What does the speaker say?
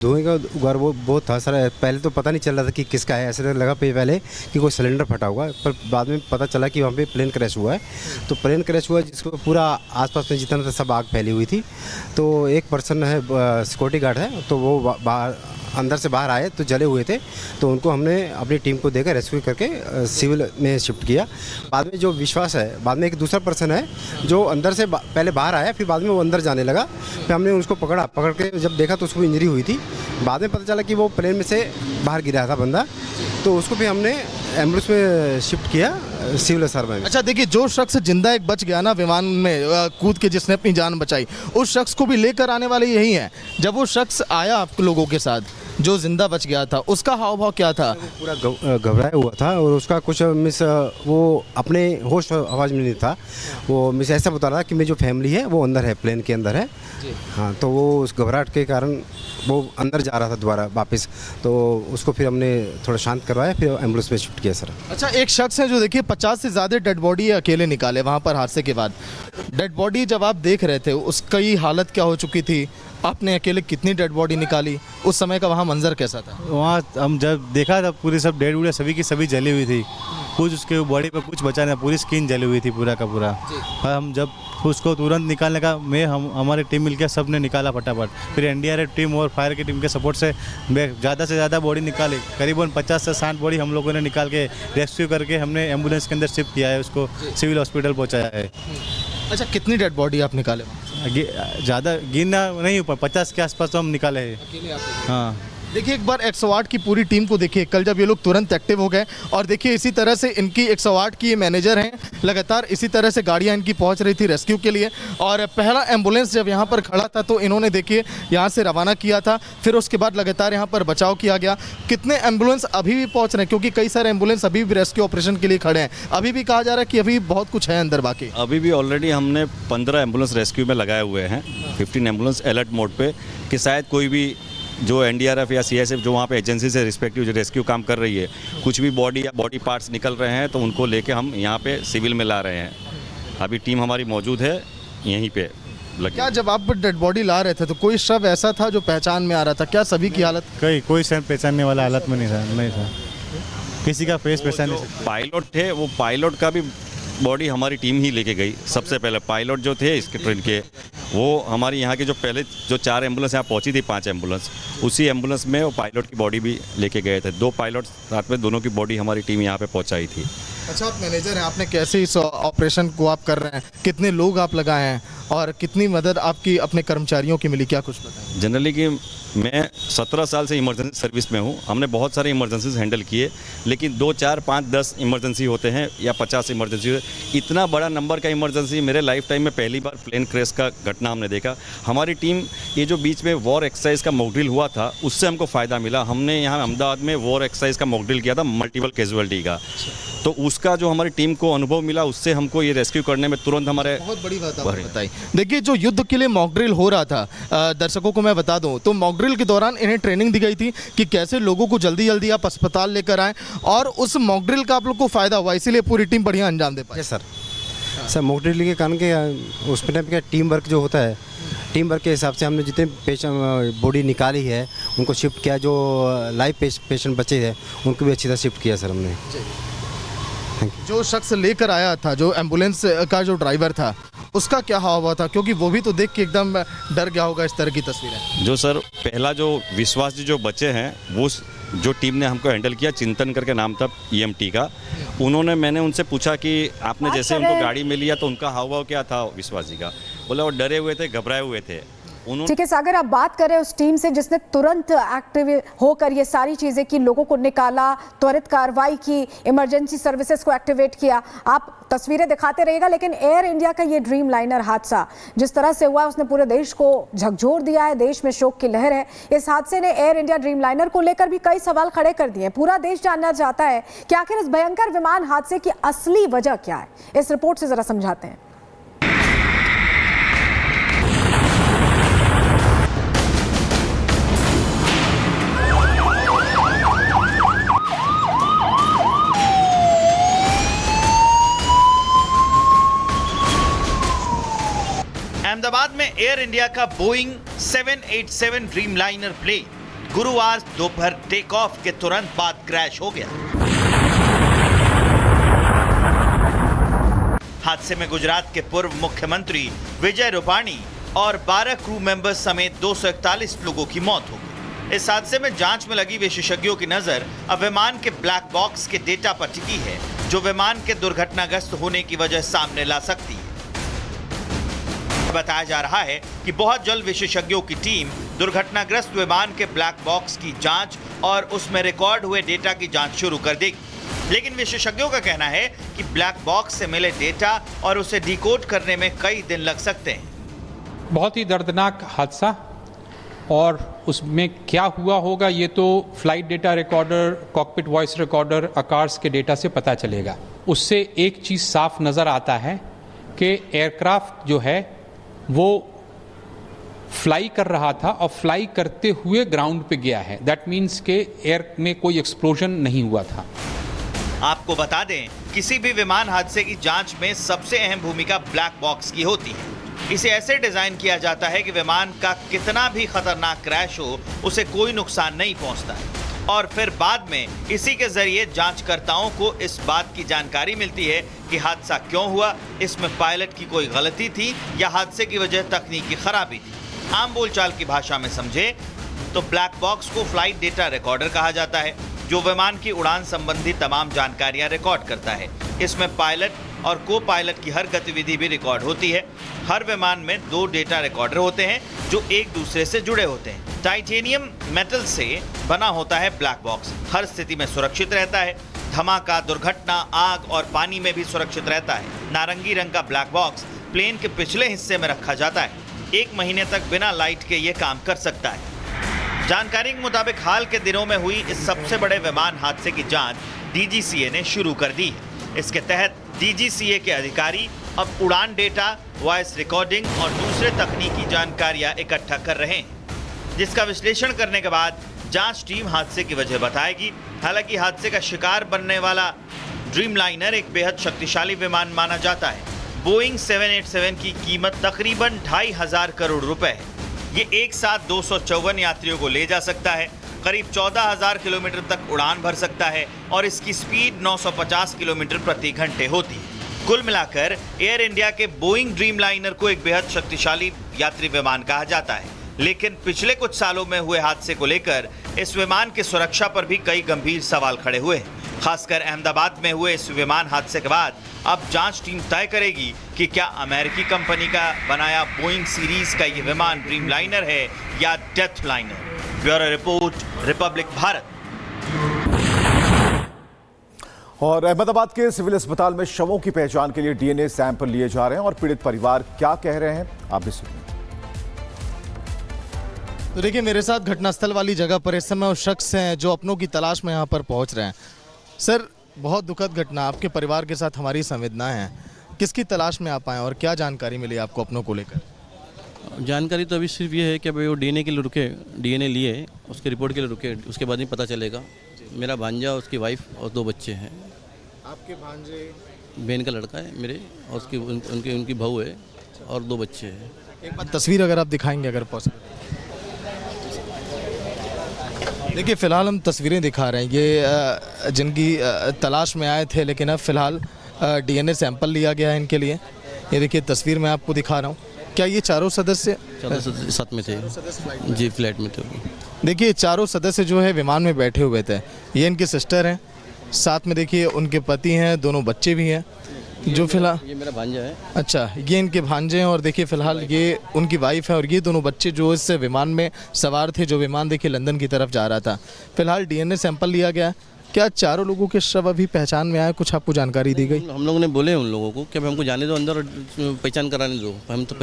धुएँ का उगार वो बहुत था सर। पहले तो पता नहीं चल रहा था कि किसका है, ऐसे लगा पहले कि कोई सिलेंडर फटा हुआ है, पर बाद में पता चला कि वहाँ पे प्लेन क्रैश हुआ है। तो प्लेन क्रैश हुआ जिसको पूरा आसपास में जितना था सब आग फैली हुई थी। तो एक पर्सन है सिक्योरिटी गार्ड है, तो वो बाहर अंदर से बाहर आए तो जले हुए थे, तो उनको हमने अपनी टीम को देकर रेस्क्यू करके सिविल में शिफ्ट किया। बाद में जो विश्वास है, बाद में एक दूसरा पर्सन है जो अंदर से पहले बाहर आया, फिर बाद में वो अंदर जाने लगा। फिर हमने उसको पकड़ के जब देखा तो उसको इंजरी हुई थी। बाद में पता चला कि वो प्लेन में से बाहर गिरा था बंदा, तो उसको भी हमने एम्बुलेंस में शिफ्ट किया सिविल अस्पताल में। अच्छा देखिए, जो शख्स जिंदा एक बच गया ना विमान में कूद के, जिसने अपनी जान बचाई, उस शख्स को भी लेकर आने वाले यही हैं। जब वो शख्स आया आप लोगों के साथ जो जिंदा बच गया था, उसका हाव भाव क्या था? पूरा घबराया हुआ था और उसका कुछ मिस वो अपने होश आवाज़ में नहीं था। वो मिस ऐसा बता रहा कि मेरी जो फैमिली है वो अंदर है, प्लेन के अंदर है। हाँ, तो वो उस घबराहट के कारण वो अंदर जा रहा था दोबारा वापस, तो उसको फिर हमने थोड़ा शांत करवाया, फिर एम्बुलेंस में शिफ्ट किया सर। अच्छा, एक शख्स है जो देखिए 50 से ज़्यादा डेड बॉडी अकेले निकाले वहाँ पर हादसे के बाद। डेड बॉडी जब आप देख रहे थे उसकी हालत क्या हो चुकी थी? आपने अकेले कितनी डेड बॉडी निकाली? उस समय का वहाँ मंजर कैसा था? वहाँ हम जब देखा तब पूरी सब डेड उड़े सभी की सभी जली हुई थी। कुछ उसके बॉडी पर कुछ बचा नहीं, पूरी स्किन जली हुई थी पूरा का पूरा। और हम जब उसको तुरंत निकालने का हमारी टीम मिलकर सब ने निकाला फटाफट। फिर एनडीआरएफ टीम और फायर की टीम के सपोर्ट से ज़्यादा से ज़्यादा बॉडी निकाली। करीबन 50 से 60 बॉडी हम लोगों ने निकाल के रेस्क्यू करके हमने एम्बुलेंस के अंदर शिफ्ट किया है, उसको सिविल हॉस्पिटल पहुँचाया है। अच्छा, कितनी डेड बॉडी आप निकाले? ज़्यादा गिनना नहीं हो, 50 के आसपास तो हम निकाले हैं। हाँ देखिए, एक बार 108 की पूरी टीम को देखिए कल जब ये लोग तुरंत एक्टिव हो गए, और देखिए इसी तरह से इनकी 108 की ये मैनेजर हैं, लगातार इसी तरह से गाड़ियां इनकी पहुंच रही थी रेस्क्यू के लिए। और पहला एम्बुलेंस जब यहां पर खड़ा था तो इन्होंने देखिए यहां से रवाना किया था, फिर उसके बाद लगातार यहां पर बचाव किया गया। कितने एम्बुलेंस अभी भी पहुँच रहे हैं? क्योंकि कई सारे एम्बुलेंस अभी भी रेस्क्यू ऑपरेशन के लिए खड़े हैं। अभी भी कहा जा रहा है कि अभी बहुत कुछ है अंदर बाकी। अभी भी ऑलरेडी हमने 15 एम्बुलेंस रेस्क्यू में लगाए हुए हैं, 15 एम्बुलेंस अलर्ट मोड पे, कि शायद कोई भी जो एनडीआरएफ या सीएसएफ जो वहाँ पे एजेंसी से रिस्पेक्टिव जो रेस्क्यू काम कर रही है, कुछ भी बॉडी या बॉडी पार्ट्स निकल रहे हैं तो उनको लेके हम यहाँ पे सिविल में ला रहे हैं। अभी टीम हमारी मौजूद है यहीं पे लगी। क्या जब आप डेड बॉडी ला रहे थे तो कोई शव ऐसा था जो पहचान में आ रहा था? क्या सभी की हालत? कोई सर पहचानने वाला हालत में नहीं था, किसी का फेस पहचान नहीं। पायलट थे, वो पायलट का भी बॉडी हमारी टीम ही लेके गई। सबसे पहले पायलट जो थे इसके ट्रेन के, वो हमारी यहाँ के जो पहले जो 4 एम्बुलेंस यहाँ पहुँची थी, 5 एम्बुलेंस, उसी एम्बुलेंस में वो पायलट की बॉडी भी लेके गए थे। 2 पायलट साथ में, दोनों की बॉडी हमारी टीम यहाँ पे पहुँचाई थी। अच्छा, आप मैनेजर हैं, आपने कैसे इस ऑपरेशन को आप कर रहे हैं? कितने लोग आप लगाए हैं और कितनी मदद आपकी अपने कर्मचारियों की मिली? क्या कुछ बताएं। जनरली कि मैं 17 साल से इमरजेंसी सर्विस में हूँ। हमने बहुत सारे इमरजेंसीज हैंडल किए, लेकिन 2, 4, 5, 10 इमरजेंसी होते हैं या 50 इमरजेंसी। इतना बड़ा नंबर का इमरजेंसी मेरे लाइफ टाइम में पहली बार प्लेन क्रैश का घटना हमने देखा। हमारी टीम, ये जो बीच में वॉर एक्सरसाइज का मॉक ड्रिल हुआ था, उससे हमको फ़ायदा मिला। हमने यहाँ अहमदाबाद में वॉर एक्सरसाइज का मॉक ड्रिल किया था, मल्टीपल कैजुअलिटी का, तो उसका जो हमारी टीम को अनुभव मिला, उससे हमको ये रेस्क्यू करने में तुरंत हमारे बहुत बड़ी बात आपने बताई। देखिए, जो युद्ध के लिए मॉक ड्रिल हो रहा था, दर्शकों को मैं बता दूं तो मॉक ड्रिल के दौरान इन्हें ट्रेनिंग दी गई थी कि कैसे लोगों को जल्दी जल्दी आप अस्पताल लेकर आएँ, और उस मॉक ड्रिल का आप लोग को फ़ायदा हुआ, इसीलिए पूरी टीम बढ़िया अंजाम दे पाई। सर मॉक ड्रिल के कारण के उस टाइम का टीम वर्क जो होता है, टीम वर्क के हिसाब से हमने जितने पेशेंट बॉडी निकाली है उनको शिफ्ट किया। जो लाइव पेशेंट बचे हैं उनको भी अच्छी तरह शिफ्ट किया सर हमने। जो शख्स लेकर आया था, जो एम्बुलेंस का जो ड्राइवर था, उसका क्या हाव भाव था? क्योंकि वो भी तो देख के एकदम डर गया होगा इस तरह की तस्वीरें। जो सर पहला जो विश्वास जी जो बचे हैं, वो जो टीम ने हमको हैंडल किया, चिंतन करके नाम था ईएमटी का, उन्होंने, मैंने उनसे पूछा कि आपने जैसे उनको गाड़ी में लिया तो उनका हाव भाव क्या था विश्वास जी का? बोला वो डरे हुए थे, घबराए हुए थे। ठीक है सागर, आप बात करें उस टीम से जिसने तुरंत एक्टिव होकर ये सारी चीजें की, लोगों को निकाला, त्वरित कार्रवाई की, इमरजेंसी सर्विसेज को एक्टिवेट किया। आप तस्वीरें दिखाते रहिएगा, लेकिन एयर इंडिया का ये ड्रीम लाइनर हादसा जिस तरह से हुआ, उसने पूरे देश को झकझोर दिया है। देश में शोक की लहर है। इस हादसे ने एयर इंडिया ड्रीम लाइनर को लेकर भी कई सवाल खड़े कर दिए। पूरा देश जानना चाहता है कि आखिर इस भयंकर विमान हादसे की असली वजह क्या है। इस रिपोर्ट से जरा समझाते हैं। अहमदाबाद में एयर इंडिया का बोइंग 787 ड्रीमलाइनर प्लेन गुरुवार दोपहर टेक ऑफ के तुरंत बाद क्रैश हो गया। हादसे में गुजरात के पूर्व मुख्यमंत्री विजय रूपाणी और 12 क्रू मेंबर्स समेत 241 लोगों की मौत हो गई। इस हादसे में जांच में लगी विशेषज्ञों की नजर अब विमान के ब्लैक बॉक्स के डेटा पर टिकी है, जो विमान के दुर्घटनाग्रस्त होने की वजह सामने ला सकती है। बताया जा रहा है कि बहुत जल्द विशेषज्ञों की टीम दुर्घटनाग्रस्त विमान के ब्लैक बॉक्स की जांच और उसमें रिकॉर्ड हुए डेटा की जांच शुरू कर देगी। लेकिन विशेषज्ञों का कहना है कि ब्लैक बॉक्स से मिले डेटा और उसे डिकोड करने में कई दिन लग सकते हैं। बहुत ही दर्दनाक हादसा, और उसमें क्या हुआ होगा ये तो flight data recorder, cockpit voice recorder, ACARS के डेटा से पता चलेगा। उससे एक चीज़ साफ नज़र आता है कि एयरक्राफ्ट जो है वो फ्लाई कर रहा था और फ्लाई करते हुए ग्राउंड पे गया है। दैट मीन्स के एयर में कोई एक्सप्लोजन नहीं हुआ था। आपको बता दें, किसी भी विमान हादसे की जांच में सबसे अहम भूमिका ब्लैक बॉक्स की होती है। इसे ऐसे डिजाइन किया जाता है कि विमान का कितना भी खतरनाक क्रैश हो, उसे कोई नुकसान नहीं पहुंचता है, और फिर बाद में इसी के जरिए जांचकर्ताओं को इस बात की जानकारी मिलती है कि हादसा क्यों हुआ, इसमें पायलट की कोई गलती थी या हादसे की वजह तकनीकी खराबी थी। आम बोलचाल की भाषा में समझे तो ब्लैक बॉक्स को फ्लाइट डेटा रिकॉर्डर कहा जाता है, जो विमान की उड़ान संबंधी तमाम जानकारियां रिकॉर्ड करता है। इसमें पायलट और को पायलट की हर गतिविधि भी रिकॉर्ड होती है। हर विमान में 2 डेटा रिकॉर्डर होते हैं जो एक दूसरे से जुड़े होते हैं। टाइटेनियम मेटल से बना होता है ब्लैक बॉक्स, हर स्थिति में सुरक्षित रहता है। धमाका, दुर्घटना, आग और पानी में भी सुरक्षित रहता है। नारंगी रंग का ब्लैक बॉक्स प्लेन के पिछले हिस्से में रखा जाता है। 1 महीने तक बिना लाइट के ये काम कर सकता है। जानकारी के मुताबिक हाल के दिनों में हुई इस सबसे बड़े विमान हादसे की जांच DGCA ने शुरू कर दी है। इसके तहत DGCA के अधिकारी अब उड़ान डेटा, वॉइस रिकॉर्डिंग और दूसरे तकनीकी जानकारियां इकट्ठा कर रहे हैं, जिसका विश्लेषण करने के बाद जांच टीम हादसे की वजह बताएगी। हालांकि हादसे का शिकार बनने वाला ड्रीमलाइनर एक बेहद शक्तिशाली विमान माना जाता है। बोइंग 787 की कीमत तकरीबन 2,500 करोड़ रुपए है। ये एक साथ 254 यात्रियों को ले जा सकता है, करीब 14,000 किलोमीटर तक उड़ान भर सकता है और इसकी स्पीड 950 किलोमीटर प्रति घंटे होती है। कुल मिलाकर एयर इंडिया के बोइंग ड्रीमलाइनर को एक बेहद शक्तिशाली यात्री विमान कहा जाता है। लेकिन पिछले कुछ सालों में हुए हादसे को लेकर इस विमान की सुरक्षा पर भी कई गंभीर सवाल खड़े हुए हैं। खासकर अहमदाबाद में हुए इस विमान हादसे के बाद अब जांच टीम तय करेगी कि क्या अमेरिकी कंपनी का बनाया बोइंग सीरीज का ये विमान ड्रीमलाइनर है या deathliner. Bureau report, Republic Bharat. और अहमदाबाद के सिविल अस्पताल में शवों की पहचान के लिए DNA सैंपल लिए जा रहे हैं और पीड़ित परिवार क्या कह रहे हैं आप भी सुनिए। तो देखिए, मेरे साथ घटनास्थल वाली जगह पर इस समय उस शख्स हैं जो अपनों की तलाश में यहाँ पर पहुँच रहे हैं। सर, बहुत दुखद घटना, आपके परिवार के साथ हमारी संवेदनाएं हैं। किसकी तलाश में आप आए और क्या जानकारी मिली आपको अपनों को लेकर? जानकारी तो अभी सिर्फ ये है कि भाई वो DNA के लिए रुके, DNA लिए, उसके रिपोर्ट के लिए रुके, उसके बाद नहीं पता चलेगा। मेरा भांजा, उसकी वाइफ और 2 बच्चे हैं। आपके भांजे? बहन का लड़का है मेरे, और उसकी उनकी बहू है और 2 बच्चे हैं। एक बार तस्वीर अगर आप दिखाएंगे अगर पॉसिबल। देखिए, फ़िलहाल हम तस्वीरें दिखा रहे हैं, ये जिनकी तलाश में आए थे, लेकिन अब फ़िलहाल DNA सैंपल लिया गया है इनके लिए। ये देखिए तस्वीर मैं आपको दिखा रहा हूँ। क्या ये चारों सदस्य साथ में थे? जी, फ्लैट में थे। देखिए, चारों सदस्य जो है विमान में बैठे हुए थे। ये इनके सिस्टर हैं, साथ में देखिए उनके पति हैं, 2 बच्चे भी हैं जो फिलहाल। ये मेरा भांजा है। अच्छा, ये इनके भांजे हैं और देखिए फिलहाल ये उनकी वाइफ है और ये 2 बच्चे जो इस विमान में सवार थे, जो विमान देखिए लंदन की तरफ जा रहा था। फिलहाल DNA सैंपल लिया गया। क्या चारों लोगों के शव अभी पहचान में आए? कुछ आपको जानकारी दी गई? हम लोगों ने बोले उन लोगों को कि हमको जाने दो अंदर और पहचान कराने दो। हम तो